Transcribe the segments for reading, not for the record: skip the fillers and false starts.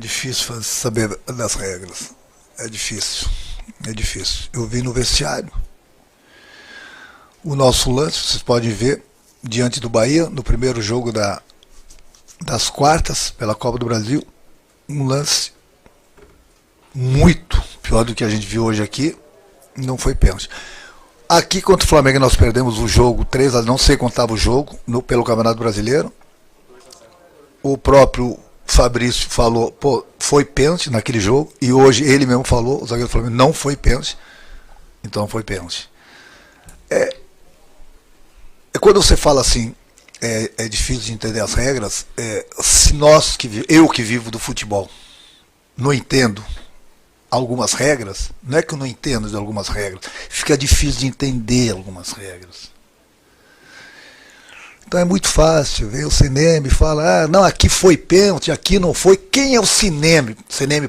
difícil saber das regras. É difícil. É difícil. Eu vi no vestiário o nosso lance, vocês podem ver, diante do Bahia, no primeiro jogo das quartas pela Copa do Brasil, um lance muito pior do que a gente viu hoje aqui, não foi pênalti. Aqui contra o Flamengo nós perdemos o jogo 3-0, não sei quanto estava o jogo, pelo Campeonato Brasileiro. O próprio Fabrício falou, pô, foi pênalti naquele jogo, e hoje ele mesmo falou, o zagueiro do Flamengo, não foi pênalti, então foi pênalti. Quando você fala assim, é difícil de entender as regras, se eu que vivo do futebol, não entendo algumas regras, não é que eu não entendo de algumas regras, fica difícil de entender algumas regras. Então é muito fácil, vem o Cineme e fala, não, aqui foi pênalti, aqui não foi. Quem é o Cineme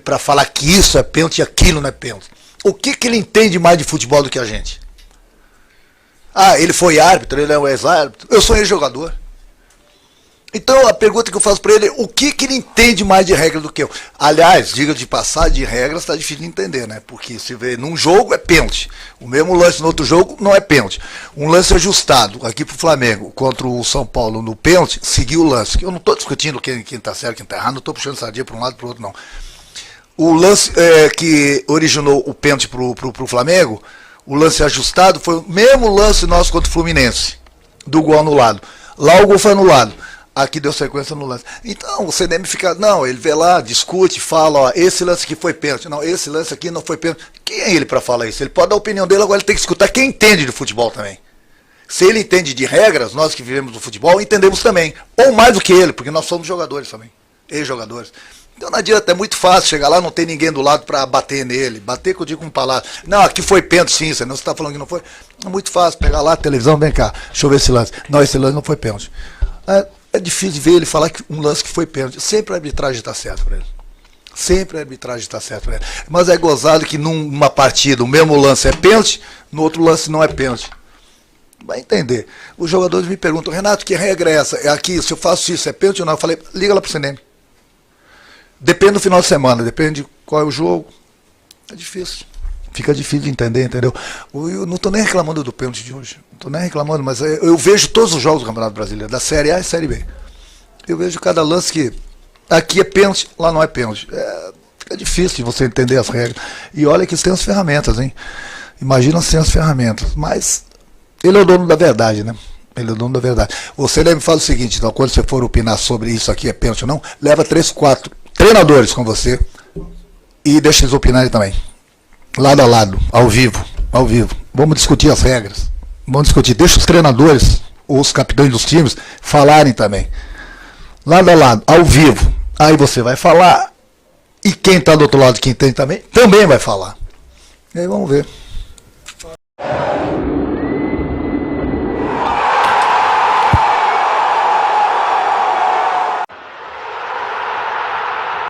para falar que isso é pênalti e aquilo não é pênalti? O que ele entende mais de futebol do que a gente? Ele foi árbitro, ele é um ex-árbitro, eu sou ex-jogador. Então a pergunta que eu faço para ele, o que ele entende mais de regra do que eu? Aliás, diga de passar, de regras está difícil de entender, né? Porque se vê num jogo é pênalti, o mesmo lance no outro jogo não é pênalti. Um lance ajustado aqui pro Flamengo contra o São Paulo no pênalti, seguiu o lance. Eu não estou discutindo quem está certo, quem está errado, não estou puxando sardinha para um lado e para o outro, não. O lance que originou o pênalti pro Flamengo, o lance ajustado foi o mesmo lance nosso contra o Fluminense, do gol anulado. Lá o gol foi anulado. Aqui deu sequência no lance. Então, o CNM fica... Não, ele vê lá, discute, fala, esse lance aqui foi pênalti. Não, esse lance aqui não foi pênalti. Quem é ele para falar isso? Ele pode dar a opinião dele, agora ele tem que escutar quem entende de futebol também. Se ele entende de regras, nós que vivemos do futebol, entendemos também. Ou mais do que ele, porque nós somos jogadores também. Ex-jogadores. Então não adianta, é muito fácil chegar lá, não tem ninguém do lado para bater nele. Bater que eu digo com palavras. Não, aqui foi pênalti sim, você não está falando que não foi. É muito fácil, pegar lá, televisão, vem cá, deixa eu ver esse lance. Não, esse lance não foi pênalti. É difícil de ver ele falar que um lance que foi pênalti. Sempre a arbitragem está certa para ele. Sempre a arbitragem está certa para ele. Mas é gozado que numa partida o mesmo lance é pênalti, no outro lance não é pênalti. Vai entender. Os jogadores me perguntam, Renato, que regra é essa? É aqui, se eu faço isso, é pênalti ou não? Eu falei, liga lá pro CNM. Depende do final de semana, depende de qual é o jogo. É difícil. Fica difícil de entender, entendeu? Eu não estou nem reclamando do pênalti de hoje. Não estou nem reclamando, mas eu vejo todos os jogos do Campeonato Brasileiro, da Série A e Série B. Eu vejo cada lance que aqui é pênalti, lá não é pênalti. Fica difícil de você entender as regras. E olha que tem as ferramentas, hein? Imagina sem as ferramentas. Mas ele é o dono da verdade, né? Ele é o dono da verdade. Você me fala o seguinte, então, quando você for opinar sobre isso aqui é pênalti ou não, leva 3, 4 treinadores com você e deixa eles opinarem também. Lado a lado, ao vivo. Vamos discutir as regras. Vamos discutir. Deixa os treinadores, os capitães dos times, falarem também. Lado a lado, ao vivo. Aí você vai falar. E quem está do outro lado, quem tem também vai falar. E aí vamos ver.